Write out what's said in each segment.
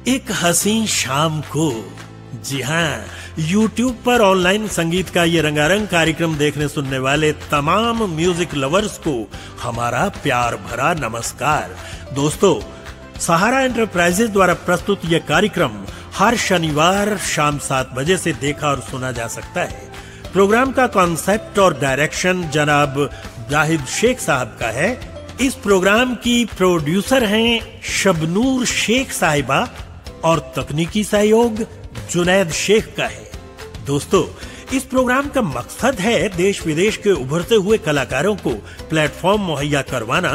एक हसीन शाम को, जी हाँ, YouTube पर ऑनलाइन संगीत का ये रंगारंग कार्यक्रम देखने सुनने वाले तमाम म्यूजिक लवर्स को हमारा प्यार भरा नमस्कार। दोस्तों, सहारा एंटरप्राइजेज द्वारा प्रस्तुत यह कार्यक्रम हर शनिवार शाम 7 बजे से देखा और सुना जा सकता है। प्रोग्राम का कॉन्सेप्ट और डायरेक्शन जनाब जाहिद शेख साहब का है। इस प्रोग्राम की प्रोड्यूसर हैं शबनूर शेख साहिबा और तकनीकी सहयोग जुनैद शेख का है। दोस्तों, इस प्रोग्राम का मकसद है देश विदेश के उभरते हुए कलाकारों को प्लेटफॉर्म मुहैया करवाना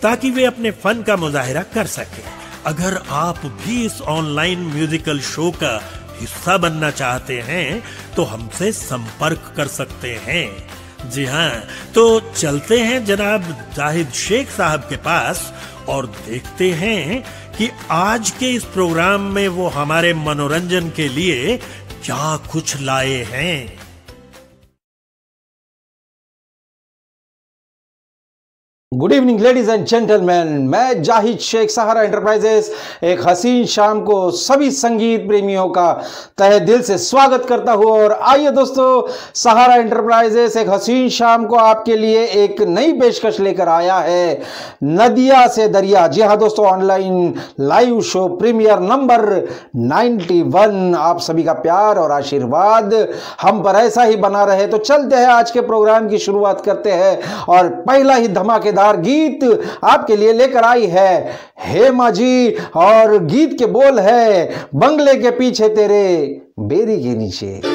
ताकि वे अपने फन का मुजाहिरा कर सकें। अगर आप भी इस ऑनलाइन म्यूजिकल शो का हिस्सा बनना चाहते हैं तो हमसे संपर्क कर सकते हैं। जी हाँ, तो चलते हैं जनाब जाहिद शेख साहब के पास और देखते हैं कि आज के इस प्रोग्राम में वो हमारे मनोरंजन के लिए क्या कुछ लाए हैं। Good evening ladies and gentleman, मैं जाहिद शेख, सहारा एंटरप्राइजेस एक हसीन शाम को सभी संगीत प्रेमियों का तहे दिल से स्वागत करता हूं। और आइए दोस्तों, सहारा एंटरप्राइजेस एक हसीन शाम को आपके लिए एक नई पेशकश लेकर आया है, नदिया से दरिया। जी हाँ दोस्तों, online live show premiere number 91। आप सभी का प्यार और आशीर्वाद हम पर ऐसा ही बना रहे। तो चलते हैं, आज के प्रोग्राम की शुरुआत करते हैं और पहला ही धमाकेदार गीत आपके लिए लेकर आई है हेमा जी, और गीत के बोल है बंगले के पीछे तेरे बेरी के नीचे।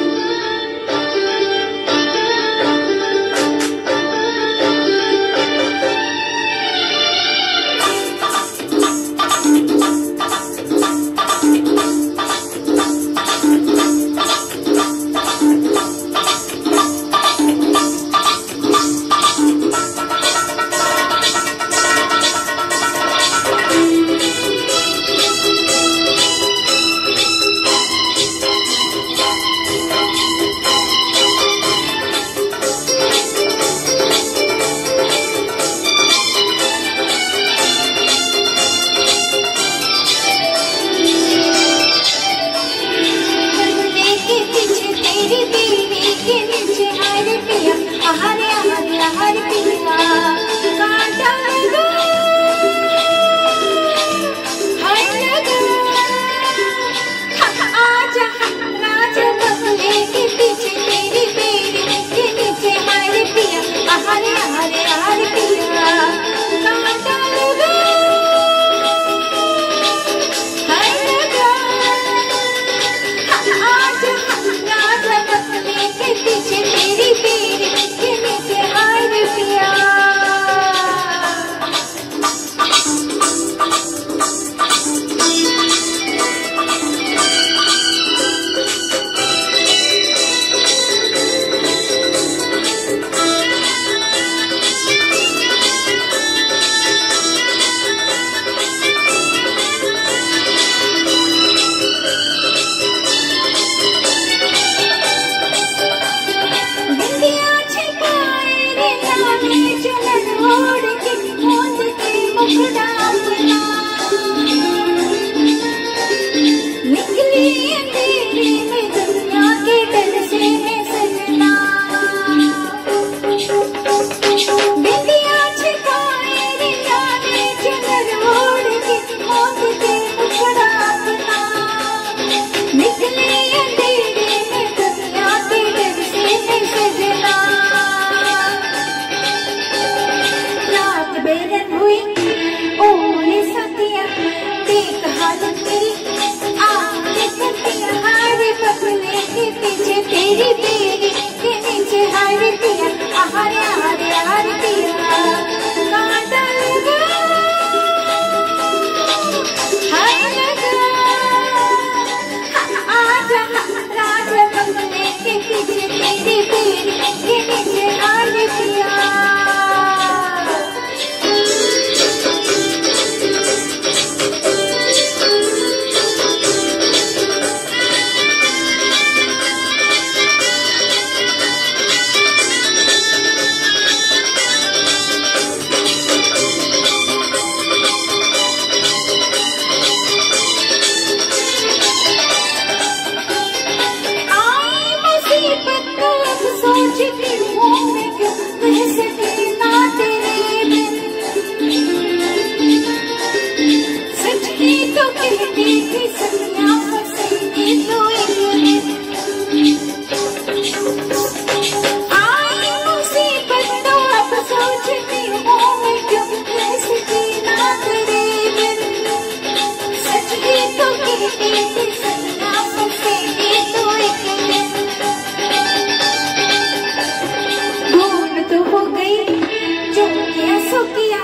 जो किया सो किया,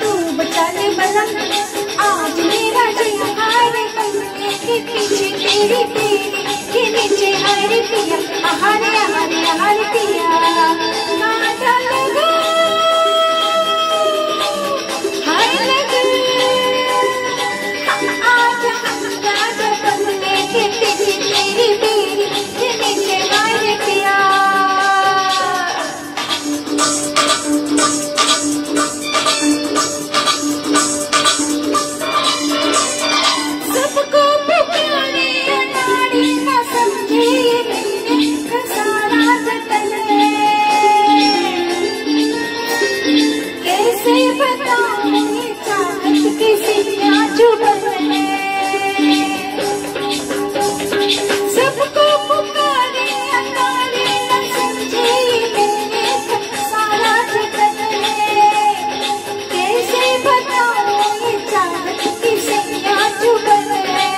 तू बचा ले बलम आज मेरा जिया। हारे बंगले के पीछे तेरी तेरी के नीचे हारे पिया, हारे हारे हारे पिया। कांटा लगा हाय लगा, आजा आजा बंगले के पीछे तेरी तेरी के नीचे हारे पिया। सबको पुकारे अनाड़ी न समझे ये दिल का सारा जतन है। कैसे बताऊं ये चाहत की सिया चुभन है। सबको पुकारे अनाड़ी न समझे ये दिल का सारा जतन है। कैसे बताऊं ये चाहत की सिया चुभन है।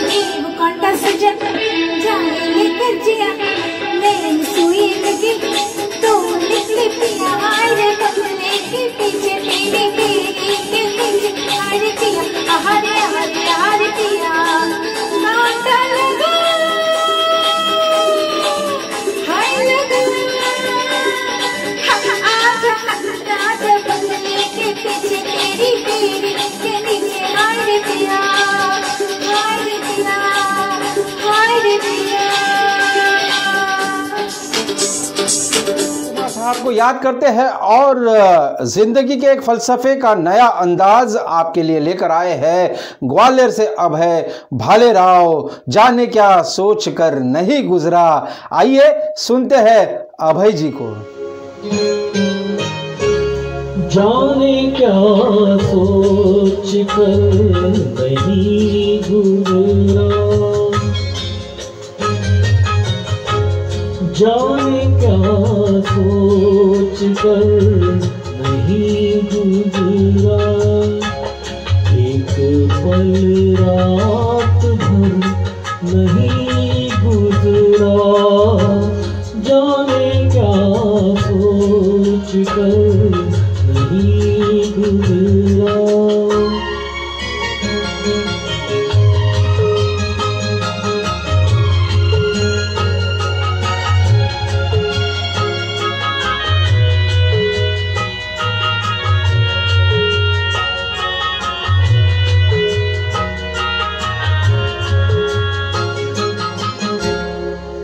नींव कांटा सजन जाए लेकर जिया, नैन सुई लगी तो निकले पिया। हाय रे बंगले के पीछे तेरी तेरी के नीचे हाय पिया, हारे हारे हारे पिया। कांटा लगा हाय लगा, आजा आजा बंगले के पीछे तेरी तेरी के नीचे हाय पिया, हाय पिया, हाय पिया। साहब को याद करते हैं और जिंदगी के एक फलसफे का नया अंदाज आपके लिए लेकर आए हैं ग्वालियर से अभय भालेराव। जाने क्या सोच कर नहीं गुजरा। आइए सुनते हैं अभय जी को। जाने क्या सोच कर नहीं गुजरा, जाने क्या सोच कर नहीं गुजरा। एक पल रात भर नहीं गुजरा, जाने क्या सोच कर नहीं गुजरा।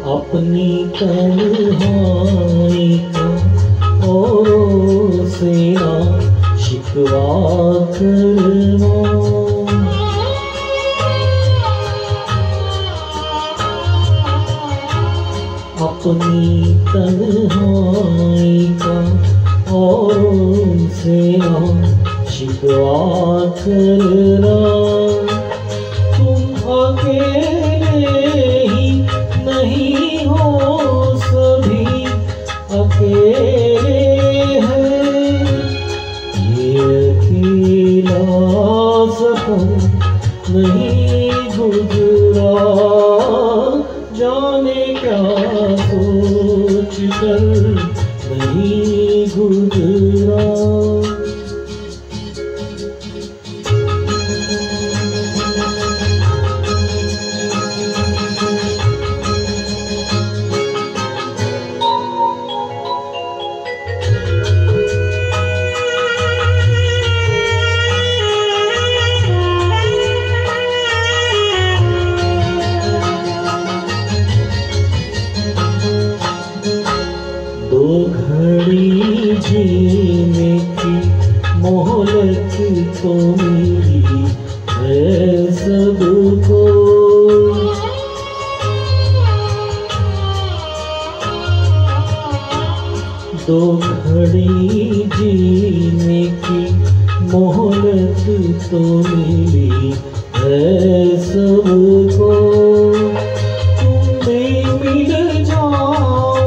अपनी तन्हाई का औरों से ना शिकवा करना, अपनी तन्हाई का औरों से ना शिकवा करना। तुम अकेले ही नहीं हो, सभी अकेले हैं। ये अकेला सफर नहीं गुजरा, जाने क्या सोच कर नहीं गुजरा। दो घड़ी जीने की मोहलत तो मिली है सबको, दो घड़ी जीने की मोहलत तो मिली है सबको। तुम भी मिल जाओ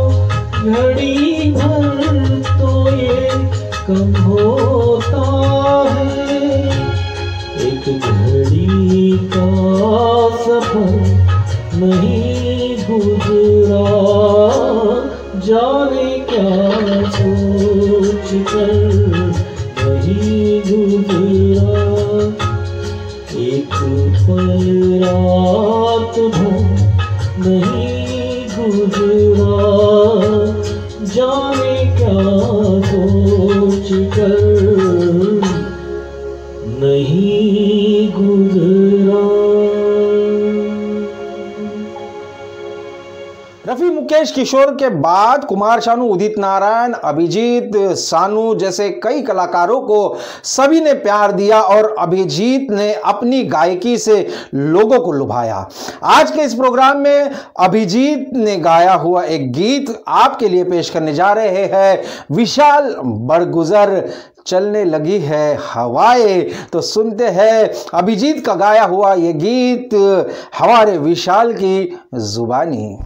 घड़ी भर तो ये कम होता है। एक घड़ी का सफर नहीं गुजरा, जाने क्या सोच कर नहीं गुजरा एक पल रात भर नहीं गुजरा जाने क्या सोच कर नहीं गुजरा। रफी मुकेश किशोर के बाद कुमार शानू, उदित नारायण, अभिजीत सानू जैसे कई कलाकारों को सभी ने प्यार दिया और अभिजीत ने अपनी गायकी से लोगों को लुभाया। आज के इस प्रोग्राम में अभिजीत ने गाया हुआ एक गीत आपके लिए पेश करने जा रहे हैं। विशाल बड़गुजर चलने लगी है हवाएं। तो सुनते हैं अभिजीत का गाया हुआ ये गीत हमारे विशाल की जुबानी।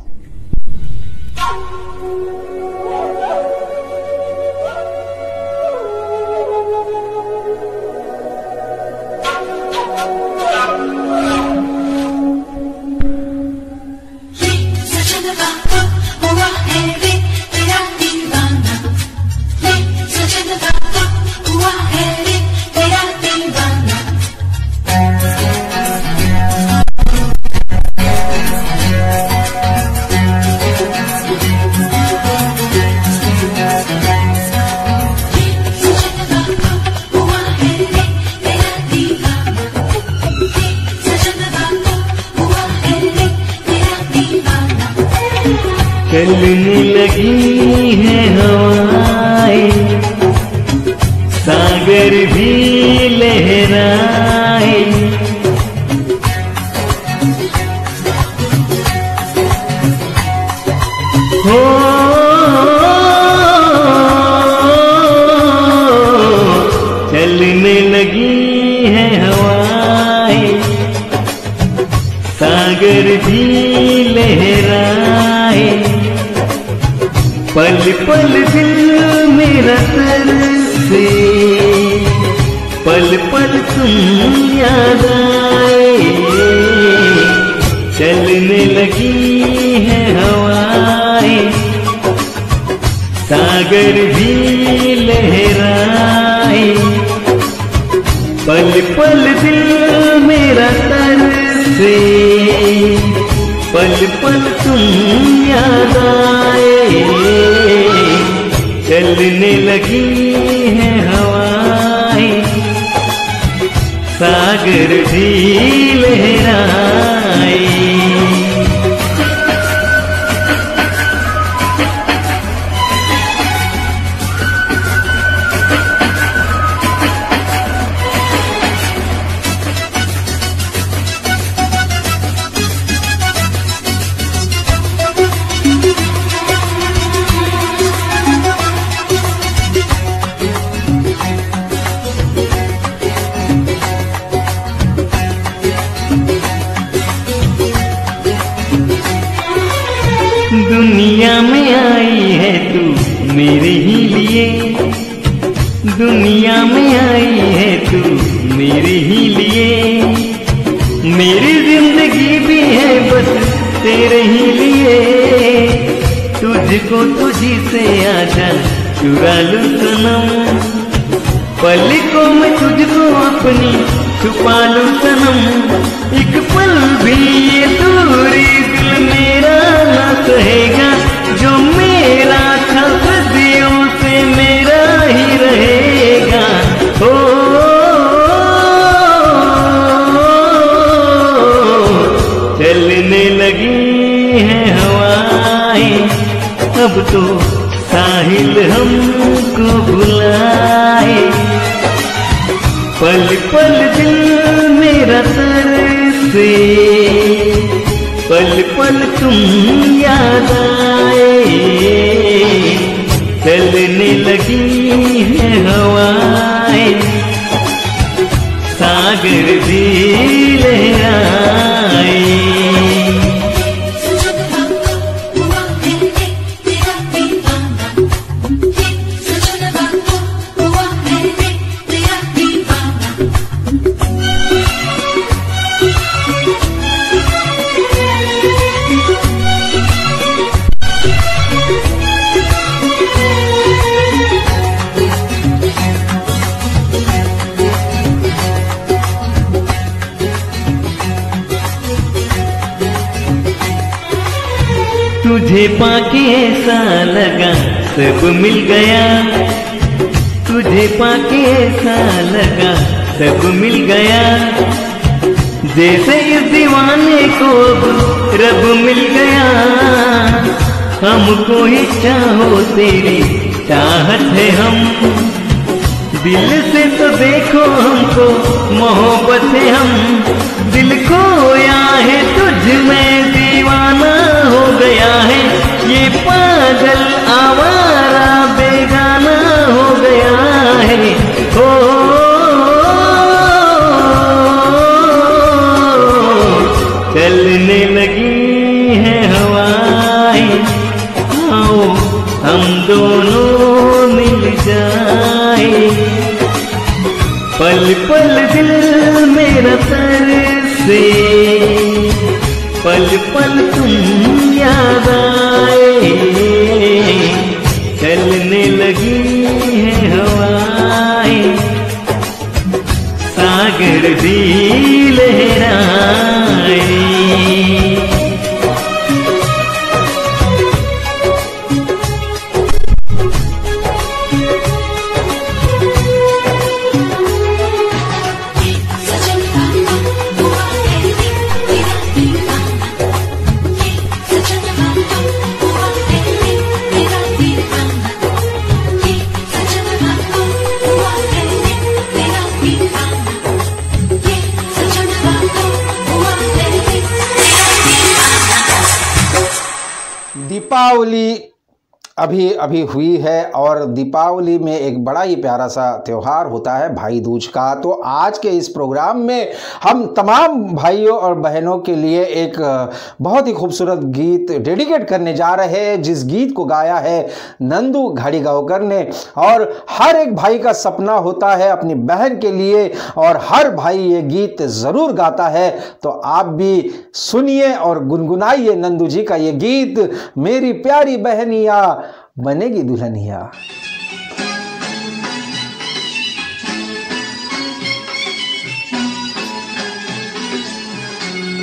चलने लगी है हवाएं, सागर भी लहराए, हो चलने लगी है हवाएं, सागर भी लहराए, पल पल दिल मेरा तरसे, पल पल तुम याद आए, चलने लगी है हवाएं, सागर भी लहराए, पल पल दिल मेरा तरसे, पल पल तुम याद आए, चलने लगी है हवाएं, सागर भी लहराए। दुनिया में आई है तू मेरे ही लिए, दुनिया में आई है तू मेरे ही लिए, मेरी जिंदगी भी है बस तेरे ही लिए, तुझको तुझी से आजा चुरा लूं सनम, पलकों में तुझको अपनी छुपा लूं सनम, एक पल भी ये दूरी दिल मेरा ना सहेगा, जो मेरा था सदियों से मेरा ही रहेगा, ओ चलने लगी है हवाएं, अब तो साहिल हमको बुलाए, पल पल दिल मेरा तरसे, पल पल तुम याद आए, चलने लगी है हवाएं, सागर भी लहराए। तुझे पाके ऐसा लगा सब मिल गया, तुझे पाके ऐसा लगा सब मिल गया, जैसे इस दीवाने को रब मिल गया। हमको ही चाहो तेरी चाहत है हम, दिल से तो देखो हमको मोहब्बत है हम, दिल खोया है तुझ में दीवाना हो गया है, ये पागल आवारा बेगाना हो गया है। हो चलने लगी है हवाएं, आओ हम दोनों मिल जाए, पल पल दिल मेरा तरसे, पल पल तुम याद आए, चलने लगी है हवाएं, सागर भी लहराए। दीपावली अभी अभी हुई है और दीपावली में एक बड़ा ही प्यारा सा त्यौहार होता है भाई दूज का। तो आज के इस प्रोग्राम में हम तमाम भाइयों और बहनों के लिए एक बहुत ही खूबसूरत गीत डेडिकेट करने जा रहे हैं, जिस गीत को गाया है नंदू घाड़ीगांवकर ने। और हर एक भाई का सपना होता है अपनी बहन के लिए, और हर भाई ये गीत ज़रूर गाता है। तो आप भी सुनिए और गुनगुनाइए नंदू जी का ये गीत, मेरी प्यारी बहनिया बनेगी दुल्हनिया।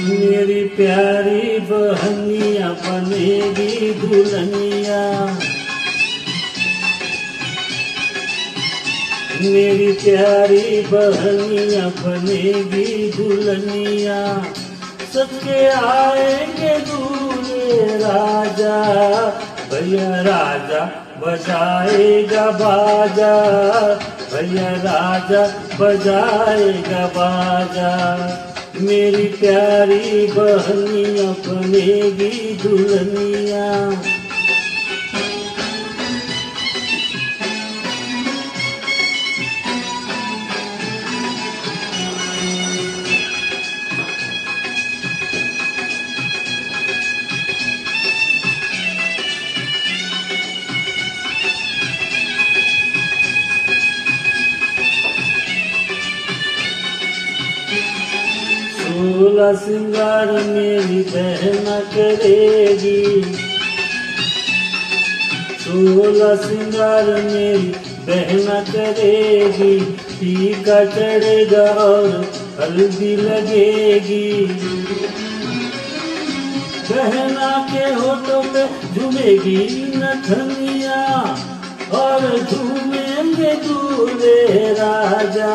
मेरी प्यारी बहनिया बनेगी दुल्हनिया, मेरी प्यारी बहनिया बनेगी दुल्हनिया, सबके आएंगे दूल्हे राजा, भैया राजा बजाएगा बाजा, भैया राजा बजाएगा बाजा, मेरी प्यारी बहनिया बनेगी दुल्हनिया। सोलह सिंगार मेरी बहन करेगी, सोलह सिंगार मेरी बहन करेगी, टीका चढ़ेगा और हल्दी लगेगी, बहना के होठों पे झूमेगी नथनिया, और झूमेंगे दूल्हे राजा,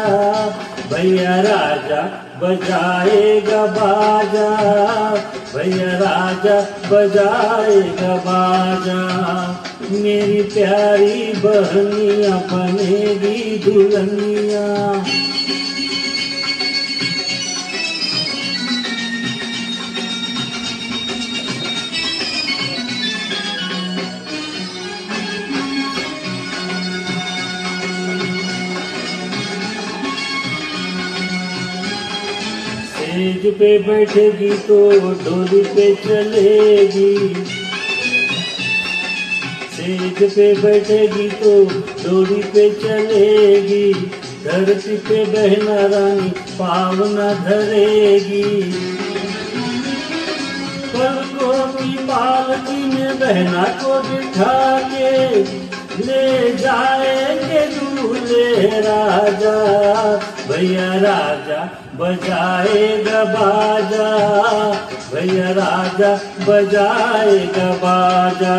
भैया राजा बजाएगा बाजा, भैया राजा बजाएगा बाजा, मेरी प्यारी बहनिया बनेगी दुल्हनिया। सेज पे बैठेगी तो डोली पे चलेगी, सेज पे बैठेगी तो डोली पे चलेगी, धरती पे बहना रानी पावना धरेगी, पलकों की पालकी में बहना को बिठा के ले जाएंगे दूल्हे राजा, भैया राजा बजाएगा बाजा, भैया राजा बजाएगा बाजा।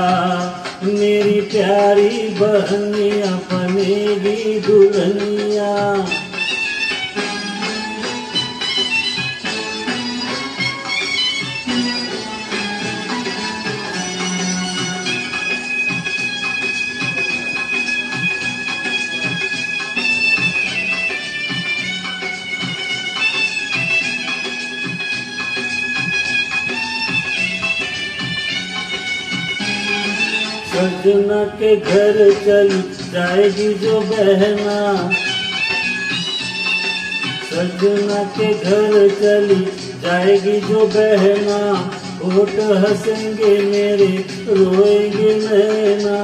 मेरी प्यारी बहनिया बनेगी दुल्हनिया। सजना के घर चली जाएगी जो बहना, सजना के घर चली जाएगी जो बहना। होठ हंसेंगे मेरे रोएंगे नैना।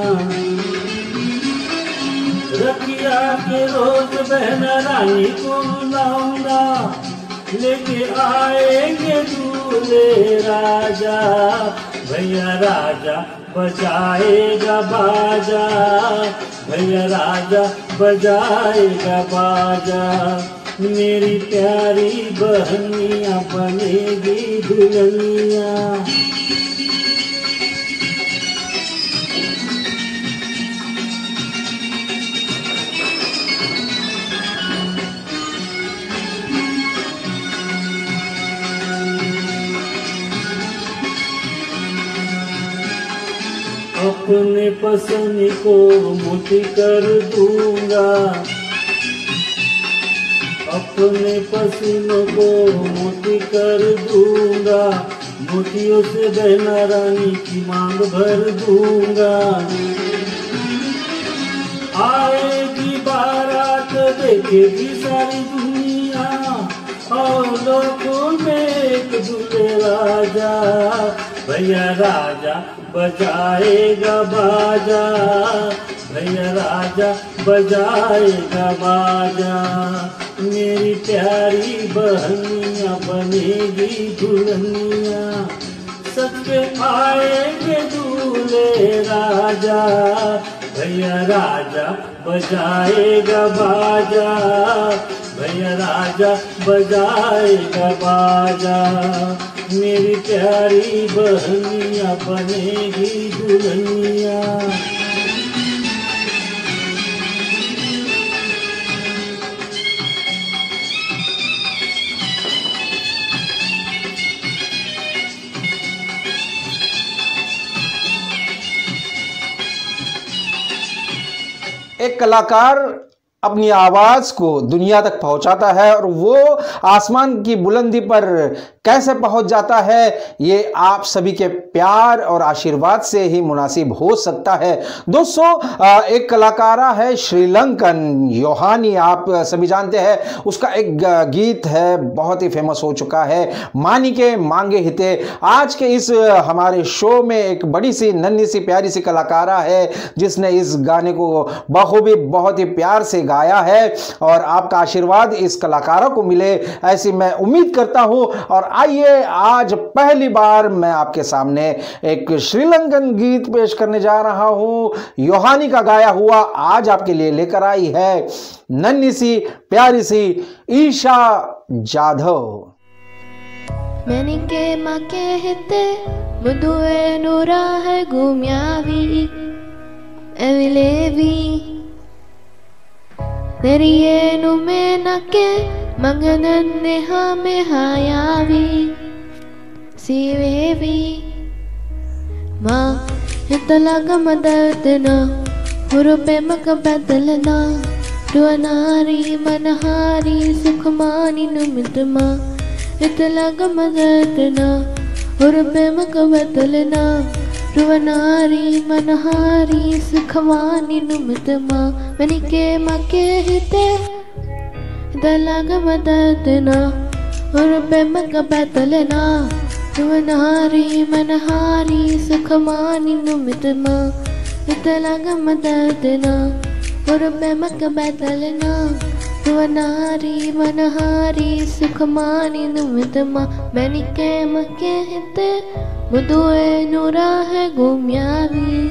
रखिया के रोज बहना रानी को बुलाऊंगा, लेके आएंगे दूल्हे राजा। भैया राजा बजाएगा बाजा, भैया राजा बजाएगा बाजा। मेरी प्यारी बहनिया बनेगी दुल्हनिया। अपने पसंद को मोती कर दूंगा, अपने पसीनों को मोती कर दूंगा। मोतियों से बहना रानी की मांग भर दूंगा। आएगी बारात देखेगी सारी दुनिया, और लोगों में एक दूल्हे राजा। भैया राजा बजाएगा बाजा, भैया राजा बजाएगा बाजा। मेरी प्यारी बहनिया बनेगी दुल्हनिया। सबके आएंगे दूल्हे राजा, भैया राजा बजाएगा बाजा, भैया राजा बजाएगा बाजा। मेरी प्यारी बहनिया बनेगी दुल्हनिया। एक कलाकार अपनी आवाज को दुनिया तक पहुंचाता है और वो आसमान की बुलंदी पर कैसे पहुंच जाता है, ये आप सभी के प्यार और आशीर्वाद से ही मुनासिब हो सकता है। दोस्तों, एक कलाकारा है श्रीलंकन योहानी, आप सभी जानते हैं। उसका एक गीत है बहुत ही फेमस हो चुका है, मानी के मांगे हिते। आज के इस हमारे शो में एक बड़ी सी नन्ही सी प्यारी सी कलाकारा है जिसने इस गाने को बखूबी बहुत ही प्यार से गाया है, और आपका आशीर्वाद इस कलाकारा को मिले ऐसी मैं उम्मीद करता हूं। और आइए, आज पहली बार मैं आपके सामने एक श्रीलंकन गीत पेश करने जा रहा हूं, योहानी का गाया हुआ। आज आपके लिए लेकर आई है नन्ही सी प्यारी सी ईशा जाधव। मैंने के माके हिते मुदुए नूरा है घूमियावी एविलेवी तेरी ये नुमे नके मंगनन नेहा में हायावी सीवेवी माँ इतला गमदतना हुरुपे मक बदलना दुआनारी मनहारी सुखमानी नुमित माँ इतला गमदतना हुरुपे मक बदलना रुवनारी मनहारी सुखवानी नुमित माँ मनी के मके हिते दलाग मददना रुपे मक बदलना रुवनारी मनहारी सुखवानी नुमित माँ दलाग मददना रुपे मक बदलना रुवनारी मनहारी सुखवानी नुमित माँ मनी के मके हिते मुदुए नूरा है घूमियावी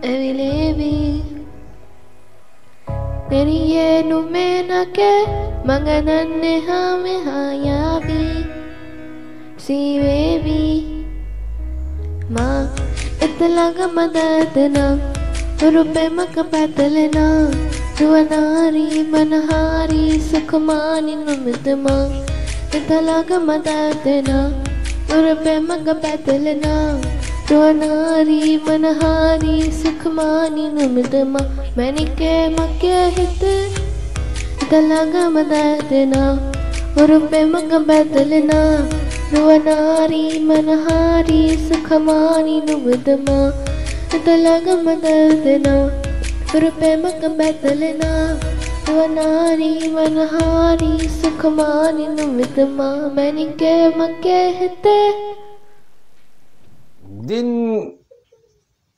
एविलेवी तेरी ये नुमे नके Mangananne hame hayabi Sivevi Ma itlaga madadna Rupe makapatalena Ruanari manahari Sukhamani numitma Itlaga madadna Rupe makapatalena Ruanari manahari Sukhamani numitma Manike makya hite Itlaga madadna Rupe makapatalena Ruanari manahari Sukhamani numitma Itlaga madadna Rupe makapatalena Ruanari manahari Sukhamani numitma Manike makya hite दिन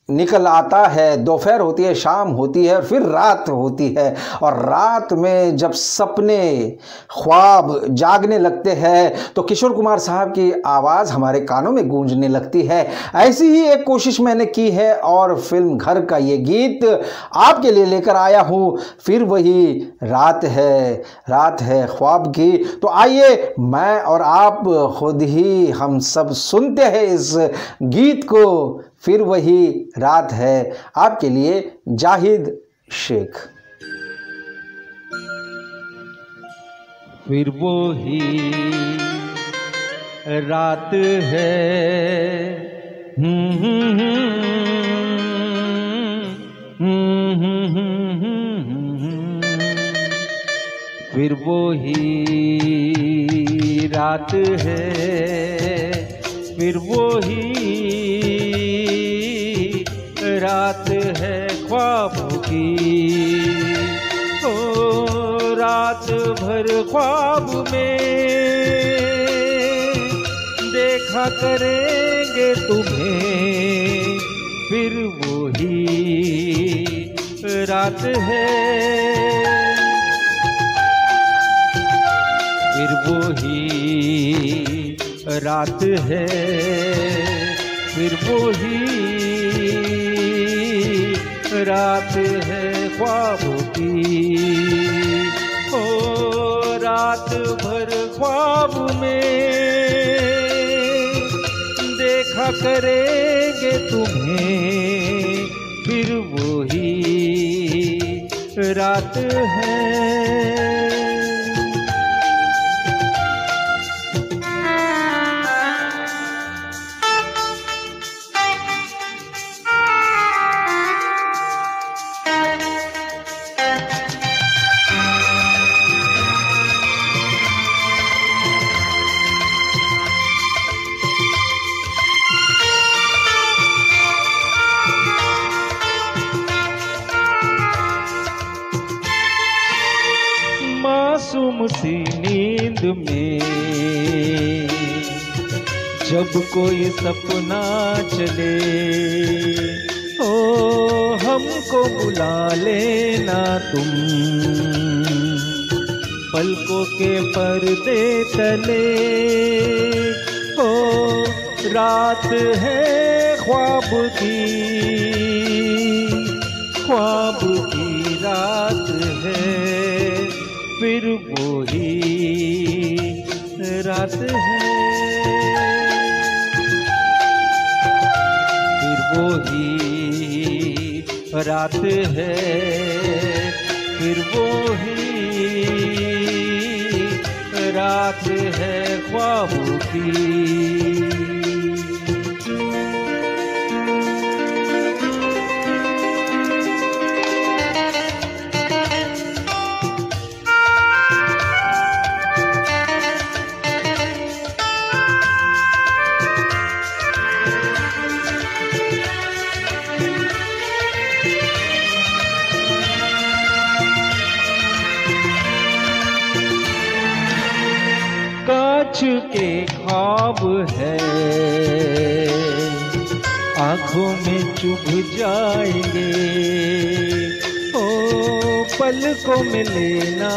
निकल आता है, दोपहर होती है, शाम होती है और फिर रात होती है। और रात में जब सपने ख्वाब जागने लगते हैं तो किशोर कुमार साहब की आवाज़ हमारे कानों में गूंजने लगती है। ऐसी ही एक कोशिश मैंने की है और फिल्म घर का ये गीत आपके लिए लेकर आया हूँ। फिर वही रात है ख्वाब की। तो आइए मैं और आप खुद ही हम सब सुनते हैं इस गीत को। फिर वही रात है, आपके लिए जाहिद शेख। फिर वो ही रात है, फिर वो ही रात है, फिर वो ही रात है ख्वाबों की। ओ रात भर ख्वाब में देखा करेंगे तुम्हें, फिर वो ही रात है, फिर वो ही रात है, फिर वो ही रात है ख्वाबों की। ओ रात भर ख्वाब में देखा करेंगे तुम्हें, फिर वो ही रात है। मासूम सी नींद में जब कोई सपना चले, ओ हमको बुला लेना तुम पलकों के पर्दे तले। ओ रात है ख्वाब की, ख्वाब की रात है, फिर वो ही रात है, फिर वो ही रात है, फिर वो ही रात है ख्वाबों की। कांच के ख्वाब है, आंखों में चुभ जाएंगे, ओ पलकों में लेना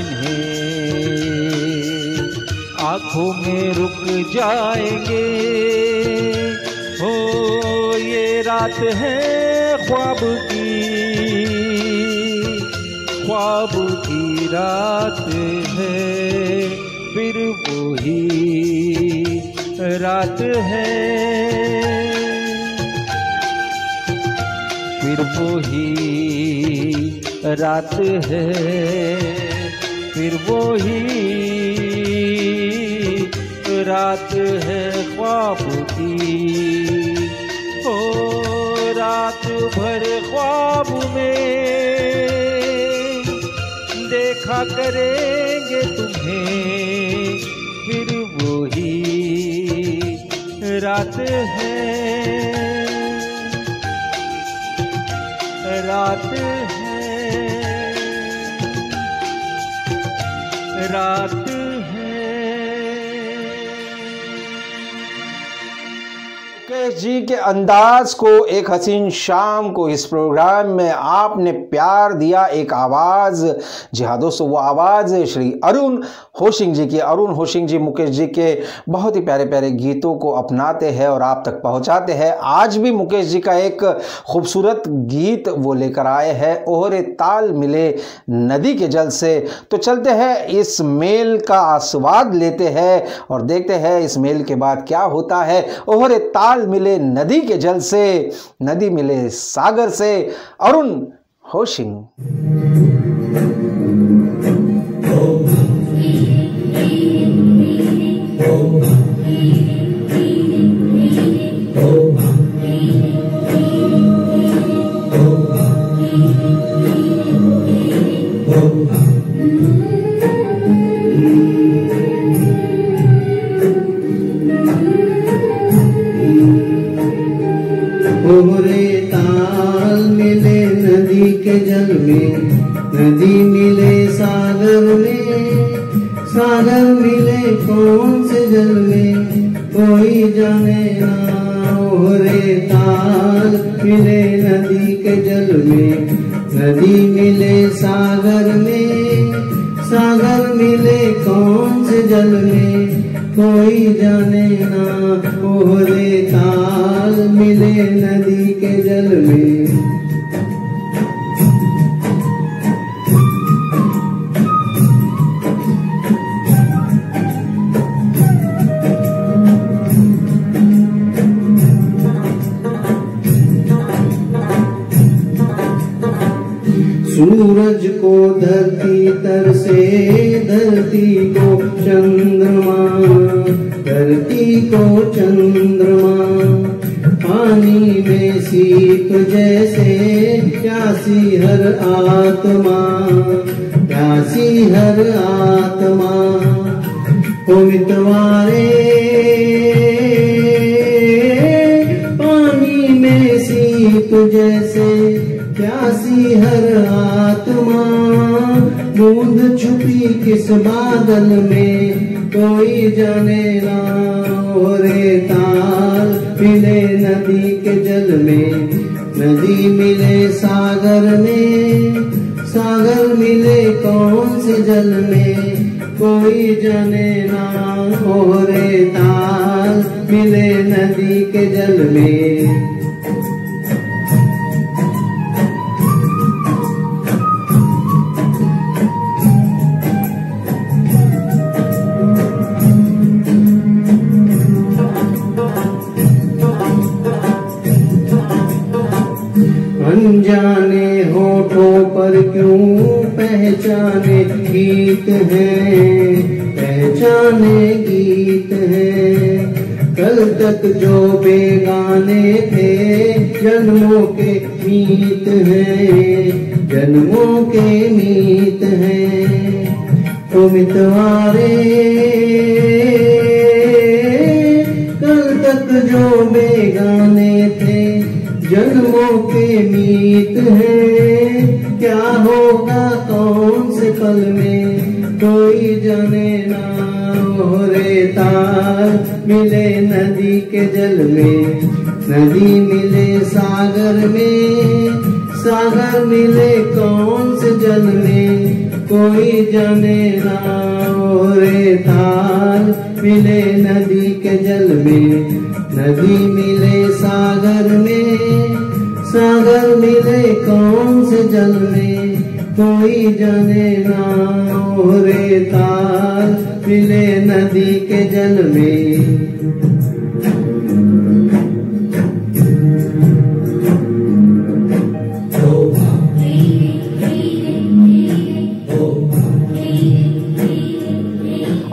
इन्हें, आंखों में रुक जाएंगे। हो ये रात है ख्वाब की, ख्वाब की रात है, फिर वही रात है, फिर वही रात है, फिर वही रात है ख्वाब की। ओ रात भर ख्वाब में देखा करेंगे तुम्हें, फिर वही रात है, रात है, रात है। मुकेश जी के अंदाज को, एक हसीन शाम को इस प्रोग्राम में आपने प्यार दिया, एक आवाज़। जी हाँ दोस्तों, वो आवाज़ श्री अरुण होशिंग जी की। अरुण होशिंग जी मुकेश जी के बहुत ही प्यारे प्यारे गीतों को अपनाते हैं और आप तक पहुंचाते हैं। आज भी मुकेश जी का एक खूबसूरत गीत वो लेकर आए हैं, ओहरे ताल मिले नदी के जल से। तो चलते हैं, इस मेल का आस्वाद लेते हैं और देखते हैं इस मेल के बाद क्या होता है। ओहरे ताल मिले नदी के जल से, नदी मिले सागर से। अरुण होशिंग। ओहरे ताल मिले नदी के जल में, नदी मिले सागर में, सागर मिले कौन से जल में कोई जाने ना। ओहरे ताल मिले नदी के जल में, नदी मिले सागर में, सागर मिले कौन से जल में कोई जाने ना। ओहरे ताल मिले नदी के जल में। सूरज को धरती तर से, धरती को चंद्रमा, धरती को चंद्रमा, पानी में सीप जैसे प्यासी हर आत्मा, प्यासी हर आत्मा। ओ मितवारे पानी में सीप जैसे प्यासी हर आत्मा, बूंद छुपी किस बादल में कोई जाने ना। ओहरे ताल मिले नदी के जल में, नदी मिले सागर में, सागर मिले कौन से जल में कोई जाने ना। ओहरे ताल मिले नदी के जल में। अनजाने होठों पर क्यों पहचाने गीत हैं, पहचाने गीत हैं। कल तक जो बेगाने थे जन्मों के मीत हैं, जन्मों के मीत हैं। ओ मितवारे कल तक जो बेगाने थे जन्मों के मीत हैं। क्या होगा कौन से पल में कोई जाने ना। ओहरे ताल मिले नदी के जल में, नदी मिले सागर में, सागर मिले कौन से जल में कोई जाने ना। ओहरे ताल मिले नदी के जल में, नदी मिले सागर में, सागर मिले कौन से जल में कोई जाने ना रे ताल मिले नदी के जल में।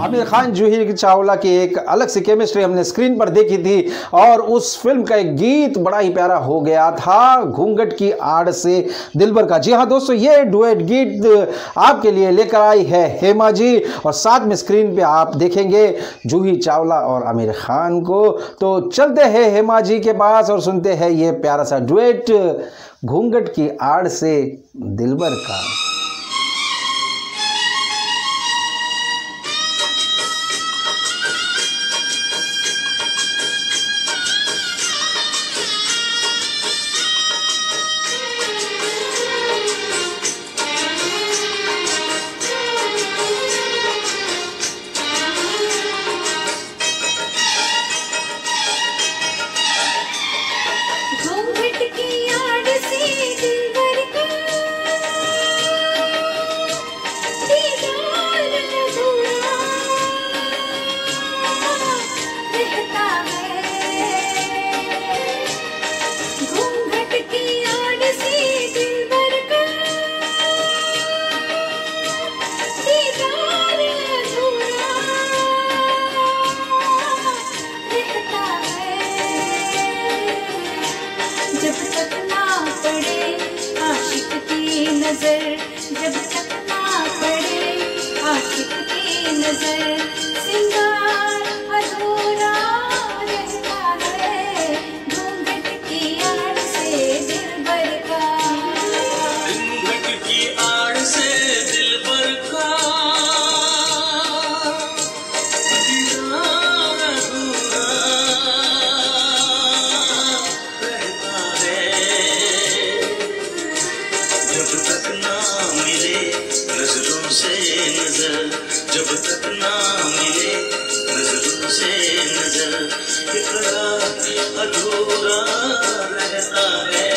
आमिर खान जूही चावला की एक अलग सी केमिस्ट्री हमने स्क्रीन पर देखी थी और उस फिल्म का एक गीत बड़ा ही प्यारा हो गया था, घूंघट की आड़ से दिलबर का। जी हाँ दोस्तों, ये डुएट गीत आपके लिए लेकर आई है हेमा जी और साथ में स्क्रीन पे आप देखेंगे जूही चावला और आमिर खान को। तो चलते हैं हेमा जी के पास और सुनते हैं ये प्यारा सा डुएट घूंघट की आड़ से दिलबर का। घूंघट की आड़ से दिलबर का दीदार अधूरा रहता है। घूंघट की आड़ से दिलबर का दीदार अधूरा रहता है। जब तक ना पड़े आशिक की नजर, जब तक ना पड़े आशिक की नजर, सिंगार अधूरा रहता है। घूंघट की आड़ से दिलबर का, घूंघट की आड़ से दिलबर का दीदार अधूरा रहता है। जब तक ना मिले नजरों से नजर, जब तक ना मिले नजरों से नजर, इकरार अधूरा रहता है।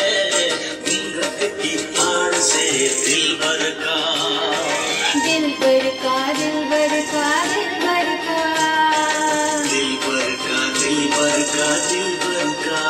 घूंघट की आड़ से दिलबर का, दिलबर का, दिलबर का, दिलबर का। दिलबर का, दिलबर का, दिलबर का।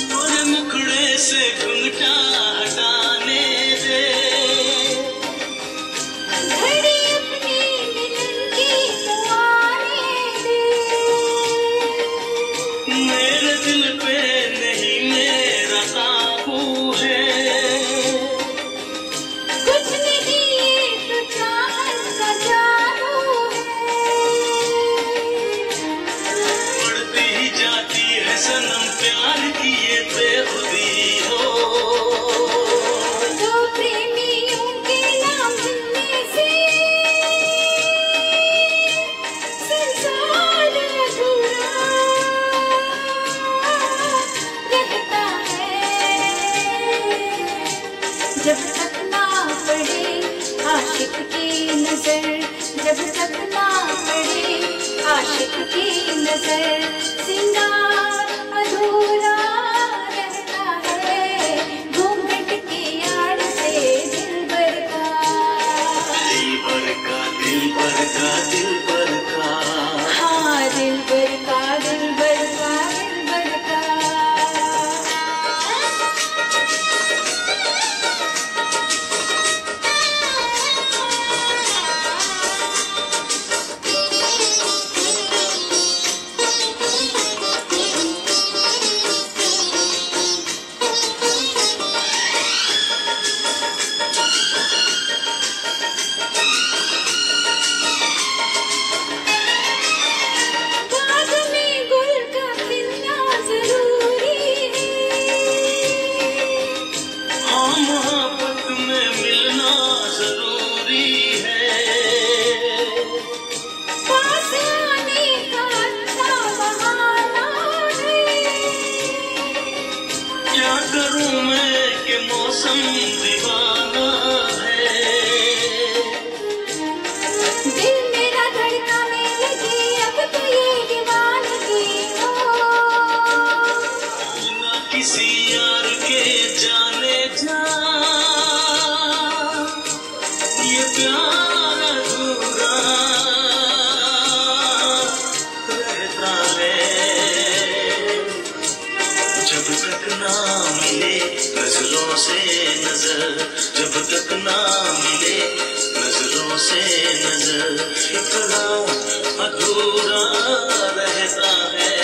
मोरे मुखड़े से घुंघटा हटाने दे, घड़ी अपनी मिलन की तो आने दे। मेरे दिल पे नहीं मेरा काबू है। कुछ नहीं ये तो चाहत का जादू है। बढ़ती ही जाती है सनम प्यार की ये बेखुदी हो। दो प्रेमियों के ना मिलने से संसार अधूरा रहता है। जब तक ना पड़े आशिक की नजर, जब तक ना पड़े आशिक की नजर, सिंगार अधूरा रहता है। घूंघट की आड़ से दिलबर का, दिलबर का, दिलबर का, दिलबर का। हाँ दिलबर का, दिलबर का, दिलबर का। मैं कि मौसम दीवाना है। दिल मेरा धड़काने लगी अब तो ये दीवानगी हो। बिना किसी यार के जाने जा ये प्यार अधूरा रहता है। जब तक ना मिले नजरों से नजर, जब तक ना मिले नजरों से नजर, इतना अधूरा रहता है।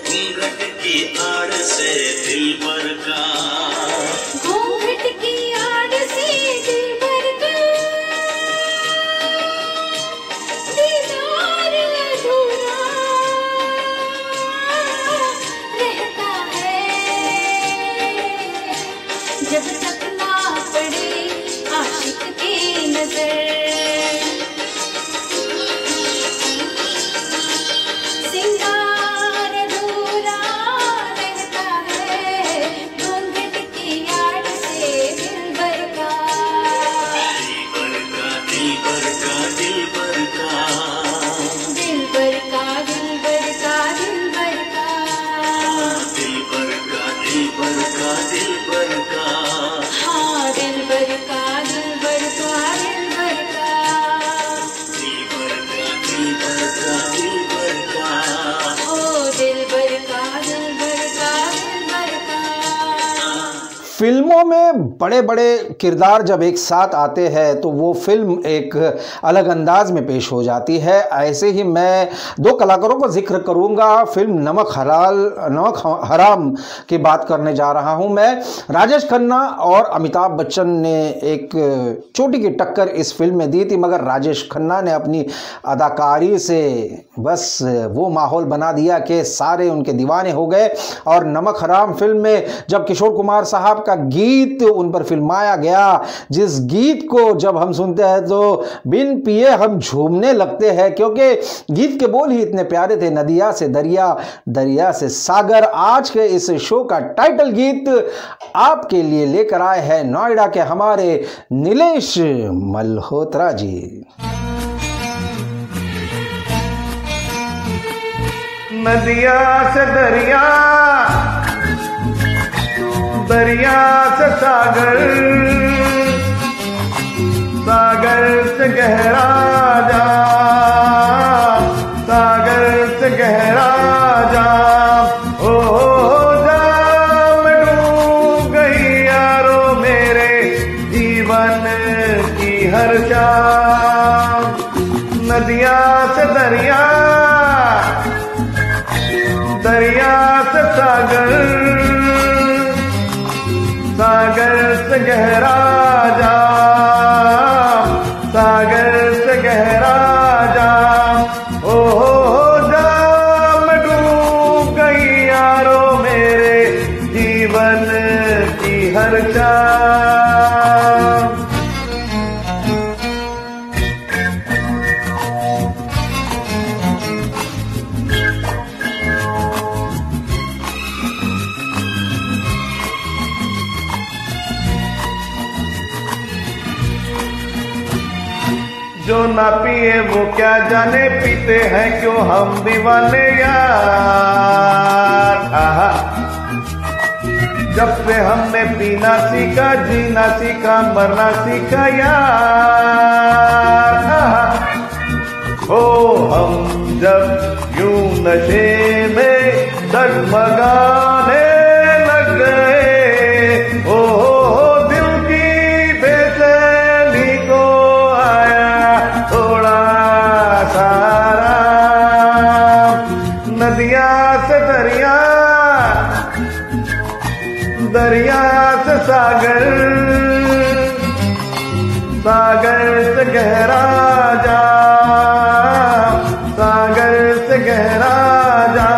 घूंघट की आड़ से दिलबर का, घूंघट की आड़ से दिलबर का दीदार अधूरा रहता है। जब तक ना पड़े आशिक की नजर, सिंगार अधूरा रहता है। घूंघट की आड़ से दिलबर का, दिलबर का, दिलबर का, दिलबर का, दिलबर का, दिलबर का, दिलबर का, दिलबर का, दिलबर का, दिलबर का। हाँ दिलबर का, दिलबर का, दिलबर का। दिलबर का, दिलबर का, दिलबर का। ओ दिलबर का, दिलबर का, दिलबर का। फिल्मों में बड़े बड़े किरदार जब एक साथ आते हैं तो वो फिल्म एक अलग अंदाज में पेश हो जाती है। ऐसे ही मैं दो कलाकारों का जिक्र करूंगा। फिल्म नमक हराम की बात करने जा रहा हूं मैं। राजेश खन्ना और अमिताभ बच्चन ने एक चोटी की टक्कर इस फिल्म में दी थी, मगर राजेश खन्ना ने अपनी अदाकारी से बस वो माहौल बना दिया कि सारे उनके दीवाने हो गए। और नमक हराम फिल्म में जब किशोर कुमार साहब का गीत उन पर फिल्माया गया, जिस गीत को जब हम सुनते हैं तो बिन पिए हम झूमने लगते हैं, क्योंकि गीत के बोल ही इतने प्यारे थे। नदिया से दरिया, दरिया से सागर। आज के इस शो का टाइटल गीत आपके लिए लेकर आए हैं नोएडा के हमारे नीलेश मल्होत्रा जी। नदिया से दरिया, दरिया से सागर, सागर से गहरा जा, सागर से गहरा जा। ओ जा मैं डूब गई यारो मेरे जीवन की हर शाम। नदिया से दरिया, दरिया से सागर, सागर से गहरा जा, सागर से गहरा जा। ओ जा मैं डूब गई यारो मेरे जीवन की हर शाम। जो ना पिए वो क्या जाने, पीते हैं क्यों हम दीवाने यार। आहा, जब से हमने पीना सीखा, जीना सीखा, मरना सीखा यार। आहा, ओ हम जब यूं नशे में डगमगाने लग गए, ओ दिल की बेचैनी को नदिया से दरिया, दरिया से सागर, सागर से गहरा जा, सागर से गहरा जा।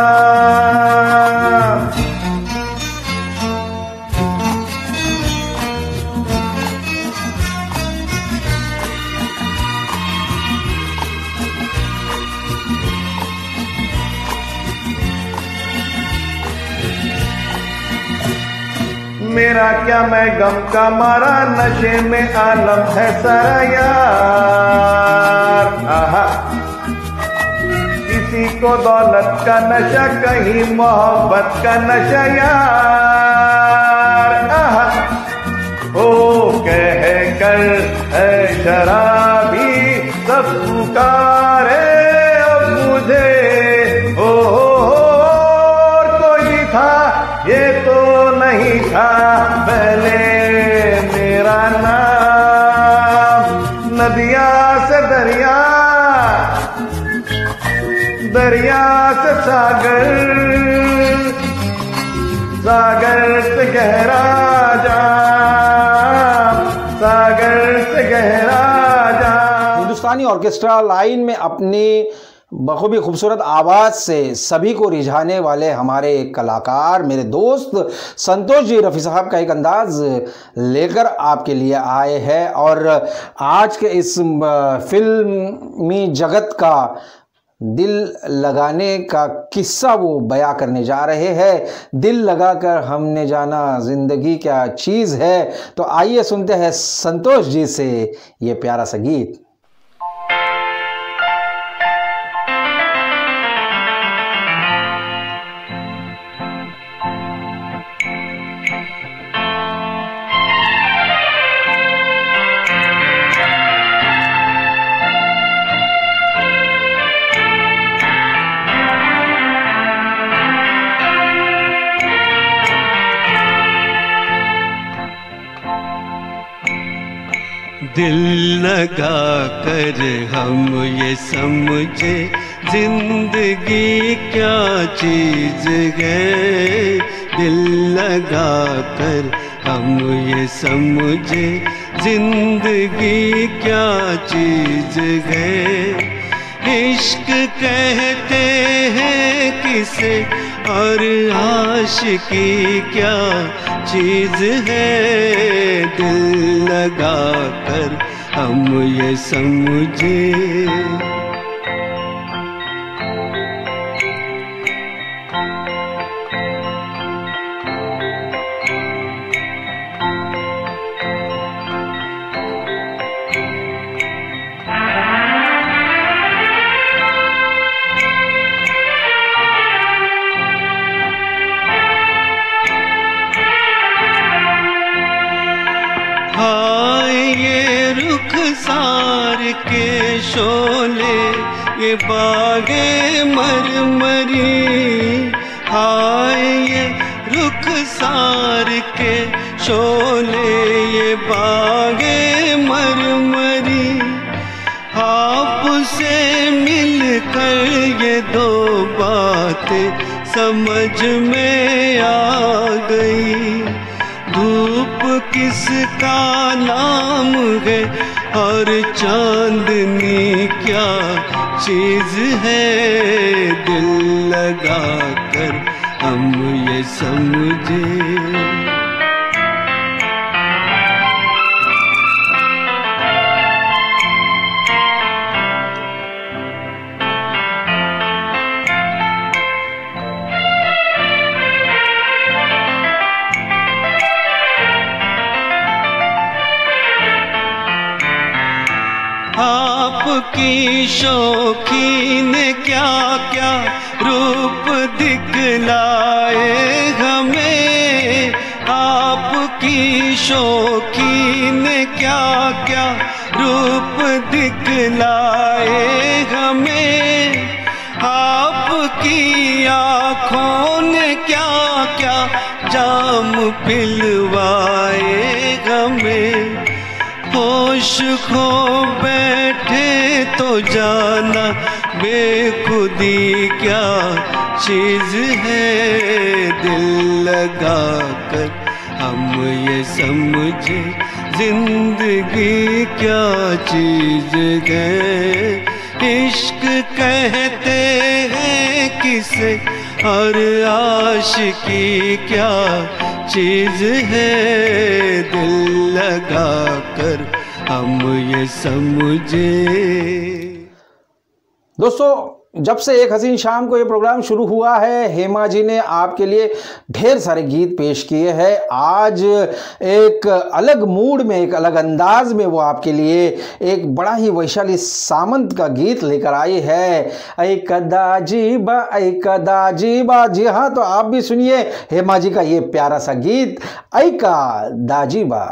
मेरा क्या मैं गम का मारा, नशे में आलम है सारा यार। आहा, किसी को दौलत का नशा, कहीं मोहब्बत का नशा यार। आहा, ओ कह कर है शराबी सब पुकारे अब मुझे, और कोई था ये तो नहीं था पहले मेरा नाम। नदिया से दरिया, दरिया से सागर, सागर से गहरा जाम, सागर से गहरा जाम। हिंदुस्तानी ऑर्केस्ट्रा लाइन में अपनी बखूबी खूबसूरत आवाज़ से सभी को रिझाने वाले हमारे कलाकार, मेरे दोस्त संतोष जी रफ़ी साहब का एक अंदाज लेकर आपके लिए आए हैं और आज के इस फिल्मी जगत का दिल लगाने का किस्सा वो बयां करने जा रहे हैं। दिल लगाकर हमने जाना ज़िंदगी क्या चीज़ है। तो आइए सुनते हैं संतोष जी से ये प्यारा सा गीत। दिल लगा कर हम ये समझे जिंदगी क्या चीज़ है। दिल लगा कर हम ये समझे जिंदगी क्या चीज़ है। इश्क कहते हैं किसे और आशिकी क्या चीज़ है। दिल लगा कर हम ये समझे। रुखसार के शोले ये बागे मरमरी, हाय ये रुखसार के शोले ये बागे मरमरी। आपसे मिलकर ये दो बातें समझ में आ गई। धूप किसका नाम है और चांदनी क्या चीज़ है। दिल लगा कर हम ये समझे। आपकी शौकीन ने क्या क्या रूप दिखलाए हमें। आपकी शौकीन ने क्या क्या रूप दिखलाए हमें। आपकी आँखों ने क्या क्या जाम पिलवाए हमें। होश खो बैठे तो जाना बेखुदी क्या चीज़ है। दिल लगा कर हम ये समझे जिंदगी क्या चीज़ है। इश्क कहते हैं किसे और आशिकी क्या चीज़ है। दिल लगा कर हम ये समझे। दोस्तों जब से एक हसीन शाम को ये प्रोग्राम शुरू हुआ है, हेमा जी ने आपके लिए ढेर सारे गीत पेश किए हैं। आज एक अलग मूड में, एक अलग अंदाज में वो आपके लिए एक बड़ा ही वैशाली सामंत का गीत लेकर आई है, ऐ कदा जीबा ऐ कदा जीबा। जी हाँ, तो आप भी सुनिए हेमा जी का ये प्यारा सा गीत ऐ कदा जीबा।